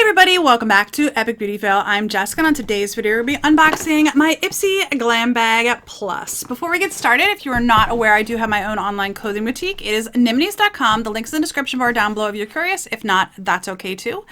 Everybody, welcome back to Epic Beauty Fail. I'm Jessica, and on today's video we'll be unboxing my Ipsy Glam Bag Plus. Before we get started, if you are not aware, I do have my own online clothing boutique. It is niminies.com. The link's in the description bar down below if you're curious. If not, that's okay too.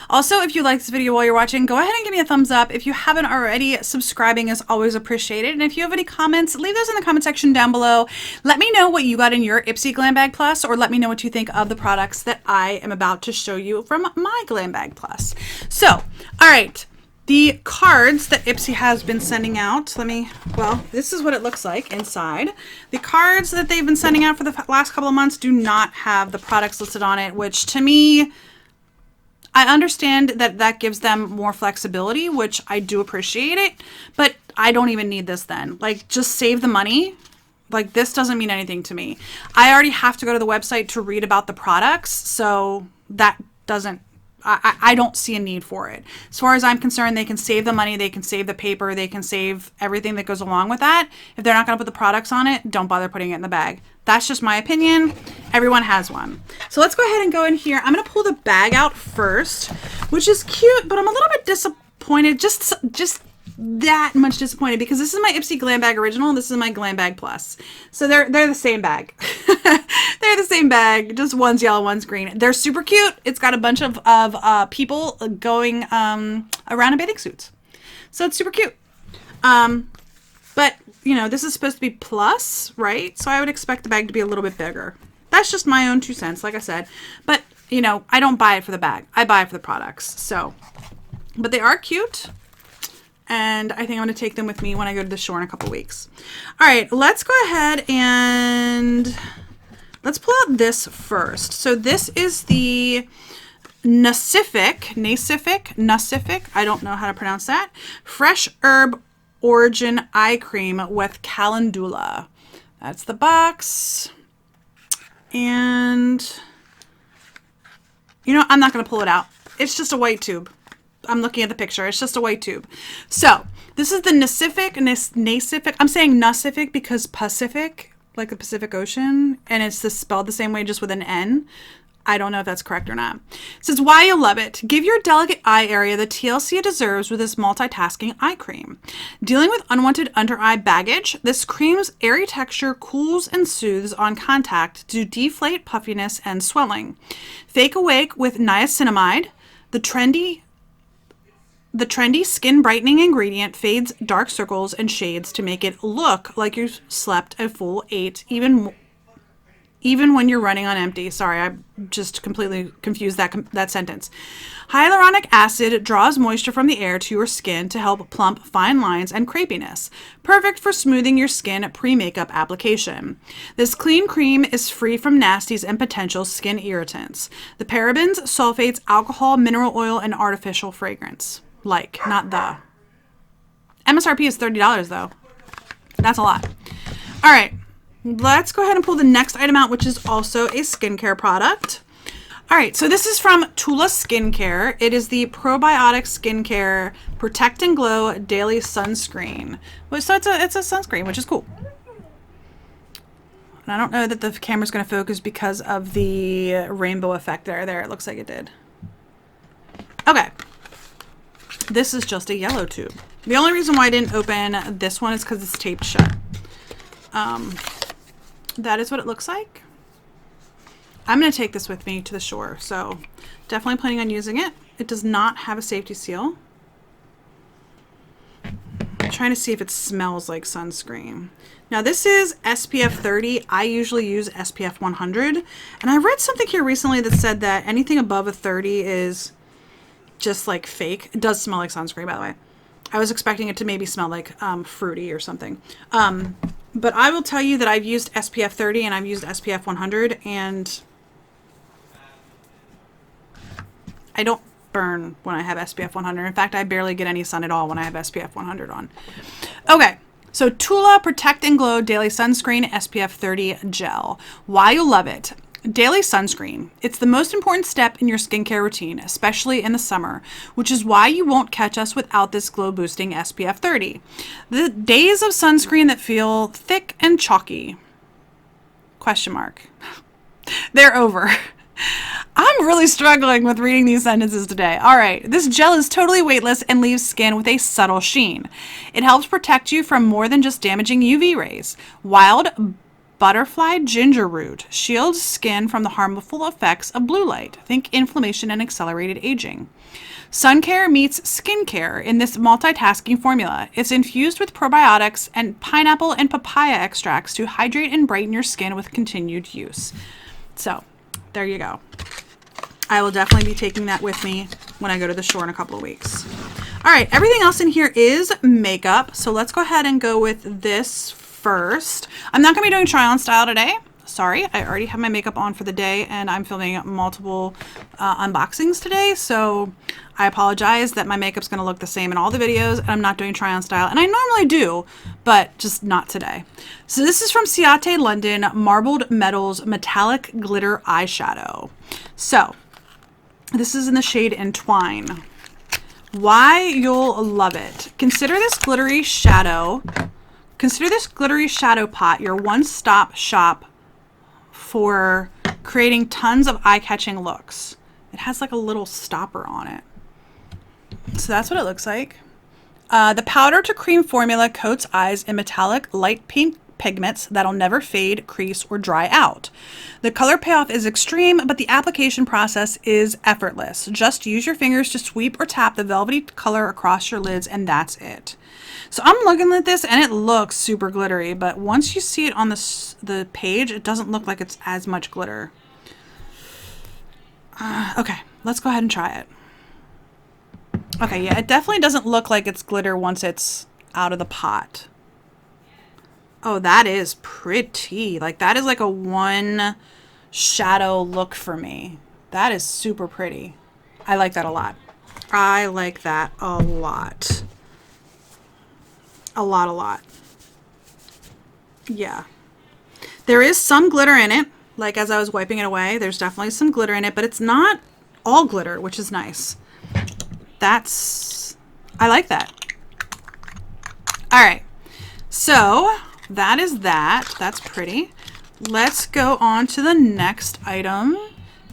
Also, if you like this video while you're watching, go ahead and give me a thumbs up. If you haven't already, subscribing is always appreciated. And if you have any comments, leave those in the comment section down below. Let me know what you got in your Ipsy Glam Bag Plus, or let me know what you think of the products that I am about to show you from my Glam Bag Plus. So, all right, the cards that Ipsy has been sending out, well, this is what it looks like inside. The cards that they've been sending out for the last couple of months do not have the products listed on it, which to me, I understand that that gives them more flexibility, which I do appreciate it, but I don't even need this then. Like, just save the money. Like, this doesn't mean anything to me. I already have to go to the website to read about the products, so that doesn't, I don't see a need for it. As far as I'm concerned, they can save the money, they can save the paper, they can save everything that goes along with that. If they're not going to put the products on it, don't bother putting it in the bag. That's just my opinion. Everyone has one. So let's go ahead and go in here. I'm going to pull the bag out first, which is cute, but I'm a little bit disappointed. Just that much disappointed, because this is my Ipsy Glam Bag Original. This is my Glam Bag Plus. So they're the same bag. They're the same bag, just one's yellow, one's green. They're super cute. It's got a bunch of people going around in bathing suits. So it's super cute. But, you know, this is supposed to be plus, right? So I would expect the bag to be a little bit bigger. That's just my own 2 cents, like I said. But, you know, I don't buy it for the bag. I buy it for the products. So, but they are cute. And I think I'm going to take them with me when I go to the shore in a couple weeks. All right, let's go ahead and let's pull out this first. So this is the Nacific, I don't know how to pronounce that, Fresh Herb Origin Eye Cream with Calendula. That's the box. And, you know, I'm not going to pull it out. It's just a white tube. I'm looking at the picture. It's just a white tube. So this is the Nacific. I'm saying Nacific because Pacific, like the Pacific Ocean, and it's spelled the same way, just with an N. I don't know if that's correct or not. It says, why you love it. Give your delicate eye area the TLC it deserves with this multitasking eye cream. Dealing with unwanted under eye baggage, this cream's airy texture cools and soothes on contact to deflate puffiness and swelling. Fake awake with niacinamide, the trendy skin brightening ingredient fades dark circles and shades to make it look like you slept a full 8, even when you're running on empty. Sorry, I just completely confused that sentence. Hyaluronic acid draws moisture from the air to your skin to help plump fine lines and crepiness. Perfect for smoothing your skin pre-makeup application. This clean cream is free from nasties and potential skin irritants. The parabens, sulfates, alcohol, mineral oil, and artificial fragrance. Like, not the. MSRP is $30 though. That's a lot. All right, let's go ahead and pull the next item out, which is also a skincare product. All right, so this is from Tula Skincare. It is the probiotic skincare Protect and Glow Daily Sunscreen. So it's a sunscreen, which is cool. And I don't know that the camera's going to focus because of the rainbow effect there. There, it looks like it did. Okay. This is just a yellow tube. The only reason why I didn't open this one is because it's taped shut. That is what it looks like. I'm going to take this with me to the shore, so definitely planning on using it. It does not have a safety seal. I'm trying to see if it smells like sunscreen. Now this is SPF 30. I usually use SPF 100. And I read something here recently that said that anything above a 30 is just like fake. It does smell like sunscreen, by the way. I was expecting it to maybe smell like fruity or something. But I will tell you that I've used SPF 30 and I've used SPF 100, and I don't burn when I have SPF 100. In fact, I barely get any sun at all when I have SPF 100 on. Okay, so Tula Protect and Glow Daily Sunscreen SPF 30 Gel. Why you love it. Daily sunscreen. It's the most important step in your skincare routine, especially in the summer, which is why you won't catch us without this glow boosting SPF 30. The days of sunscreen that feel thick and chalky. Question mark. They're over. I'm really struggling with reading these sentences today. All right. This gel is totally weightless and leaves skin with a subtle sheen. It helps protect you from more than just damaging UV rays. Wild butterfly ginger root shields skin from the harmful effects of blue light. Think inflammation and accelerated aging. Sun care meets skincare in this multitasking formula. It's infused with probiotics and pineapple and papaya extracts to hydrate and brighten your skin with continued use. So, there you go. I will definitely be taking that with me when I go to the store in a couple of weeks. All right, everything else in here is makeup. So let's go ahead and go with this first. I'm not going to be doing try on style today. Sorry, I already have my makeup on for the day and I'm filming multiple unboxings today. So I apologize that my makeup's going to look the same in all the videos and I'm not doing try on style. And I normally do, but just not today. So this is from Ciate London Marbled Metals Metallic Glitter Eyeshadow. So this is in the shade Entwine. Why you'll love it. Consider this glittery shadow pot your one-stop shop for creating tons of eye-catching looks. It has like a little stopper on it. So that's what it looks like. The powder to cream formula coats eyes in metallic light pink pigments that'll never fade, crease, or dry out. The color payoff is extreme, but the application process is effortless. Just use your fingers to sweep or tap the velvety color across your lids, and that's it. So I'm looking at this, and it looks super glittery, but once you see it on the page, it doesn't look like it's as much glitter. Okay, let's go ahead and try it. Okay, yeah, it definitely doesn't look like it's glitter once it's out of the pot. Oh, that is pretty. Like, that is like a one shadow look for me. That is super pretty. I like that a lot. I like that a lot. A lot. Yeah. There is some glitter in it. Like, as I was wiping it away, there's definitely some glitter in it, but it's not all glitter, which is nice. I like that. All right. So that is that. That's pretty. Let's go on to the next item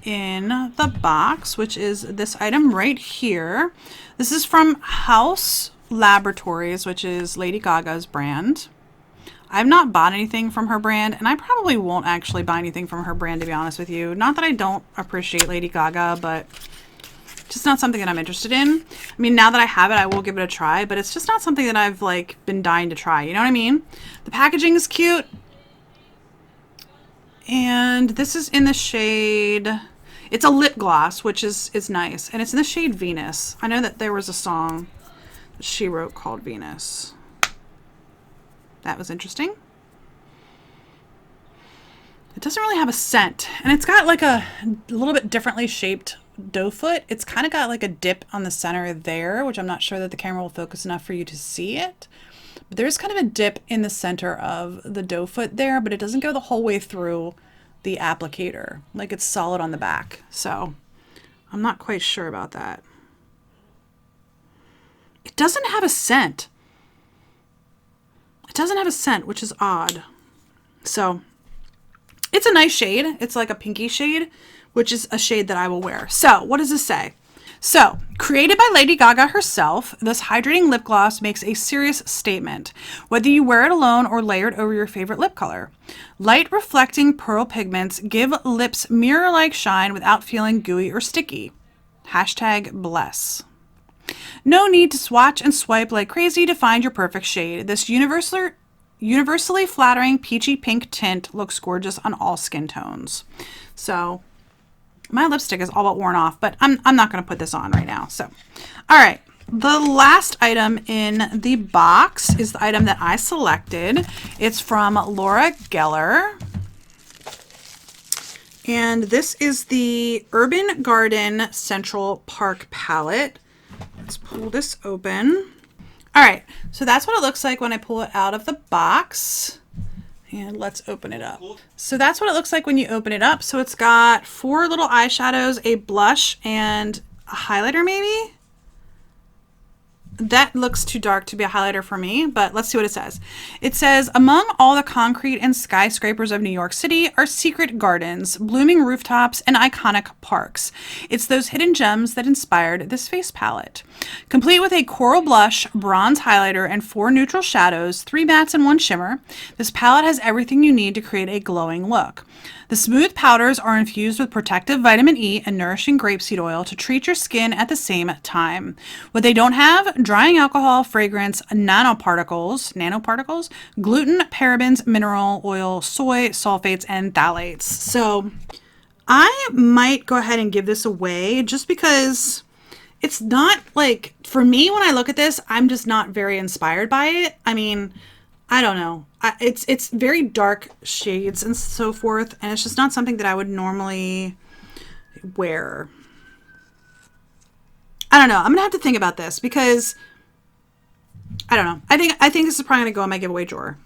in the box, which is this item right here. This is from House Laboratories, which is Lady Gaga's brand. I've not bought anything from her brand, and I probably won't actually buy anything from her brand, to be honest with you. Not that I don't appreciate Lady Gaga, but just not something that I'm interested in. I mean, now that I have it, I will give it a try, but it's just not something that I've like been dying to try. You know what I mean? The packaging is cute. And this is in the shade, it's a lip gloss, which is nice. And it's in the shade Venus. I know that there was a song that she wrote called Venus. That was interesting. It doesn't really have a scent. And it's got like a little bit differently shaped doe foot. It's kind of got like a dip on the center there, which I'm not sure that the camera will focus enough for you to see it. But there's kind of a dip in the center of the doe foot there, but it doesn't go the whole way through the applicator. Like, it's solid on the back. So I'm not quite sure about that. It doesn't have a scent. It doesn't have a scent, which is odd. So it's a nice shade. It's like a pinky shade, which is a shade that I will wear. So what does this say? So, created by Lady Gaga herself, this hydrating lip gloss makes a serious statement, whether you wear it alone or layered over your favorite lip color. Light reflecting pearl pigments give lips mirror-like shine without feeling gooey or sticky. Hashtag bless. No need to swatch and swipe like crazy to find your perfect shade. This universally flattering peachy pink tint looks gorgeous on all skin tones. So my lipstick is all but worn off, but I'm not going to put this on right now. So, all right. The last item in the box is the item that I selected. It's from Laura Geller. And this is the Urban Garden Central Park palette. Let's pull this open. All right. So that's what it looks like when I pull it out of the box. And let's open it up. So that's what it looks like when you open it up. So it's got 4 little eyeshadows, a blush, and a highlighter maybe? that looks too dark to be a highlighter for me, but let's see what it says. It says, among all the concrete and skyscrapers of New York City are secret gardens, blooming rooftops, and iconic parks. It's those hidden gems that inspired this face palette. Complete with a coral blush, bronze highlighter, and 4 neutral shadows, 3 mattes and 1 shimmer, this palette has everything you need to create a glowing look. The smooth powders are infused with protective vitamin E and nourishing grapeseed oil to treat your skin at the same time. What they don't have, drying alcohol, fragrance, nanoparticles, gluten, parabens, mineral oil, soy, sulfates, and phthalates. So I might go ahead and give this away just because it's not like, for me, when I look at this, I'm just not very inspired by it. I mean, I don't know. It's very dark shades and so forth, and it's just not something that I would normally wear. I don't know. I'm gonna have to think about this because I don't know. I think this is probably gonna go in my giveaway drawer.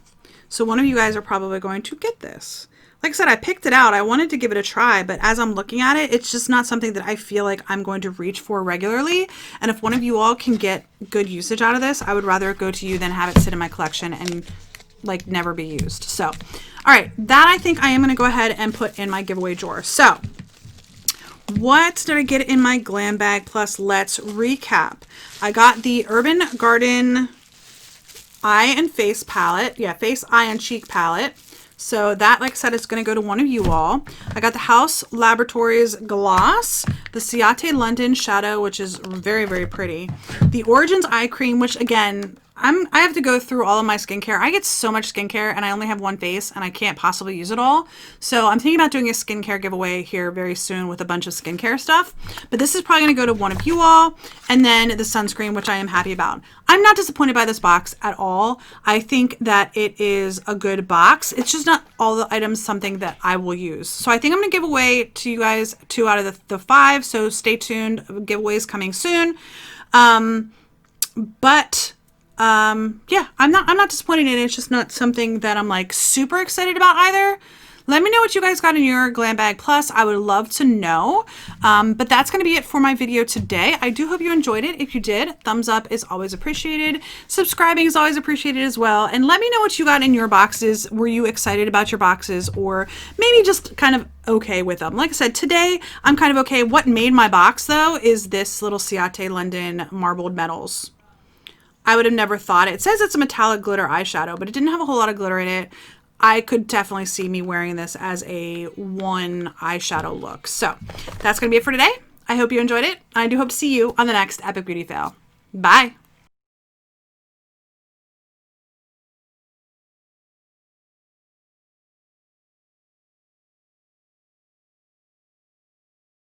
So one of you guys are probably going to get this. Like I said, I picked it out. I wanted to give it a try, but as I'm looking at it, it's just not something that I feel like I'm going to reach for regularly. And if one of you all can get good usage out of this, I would rather go to you than have it sit in my collection and like never be used. So, all right, that I think I am going to go ahead and put in my giveaway drawer. So, what did I get in my Glam Bag Plus? Let's recap. I got the Urban Garden Eye and Face palette. Yeah, Face, Eye, and Cheek palette. So that, like I said, is going to go to one of you all. I got the House Laboratories Gloss, the Ciate London Shadow, which is very, very pretty. The Origins Eye Cream, which again, I have to go through all of my skincare. I get so much skincare and I only have one face and I can't possibly use it all. So I'm thinking about doing a skincare giveaway here very soon with a bunch of skincare stuff. But this is probably going to go to one of you all. And then the sunscreen, which I am happy about. I'm not disappointed by this box at all. I think that it is a good box. It's just not all the items something that I will use. So I think I'm going to give away to you guys 2 out of the 5. So stay tuned. Giveaways coming soon. Yeah, I'm not disappointed in it. It's just not something that I'm like super excited about either. Let me know what you guys got in your Glam Bag Plus. I would love to know. But that's going to be it for my video today. I do hope you enjoyed it. If you did, thumbs up is always appreciated. Subscribing is always appreciated as well. And let me know what you got in your boxes. Were you excited about your boxes or maybe just kind of okay with them? Like I said, today I'm kind of okay. What made my box though is this little Ciate London Marbled Metals. I would have never thought it. It says it's a metallic glitter eyeshadow, but it didn't have a whole lot of glitter in it. I could definitely see me wearing this as a one eyeshadow look. So that's going to be it for today. I hope you enjoyed it. I do hope to see you on the next Epic Beauty Fail. Bye.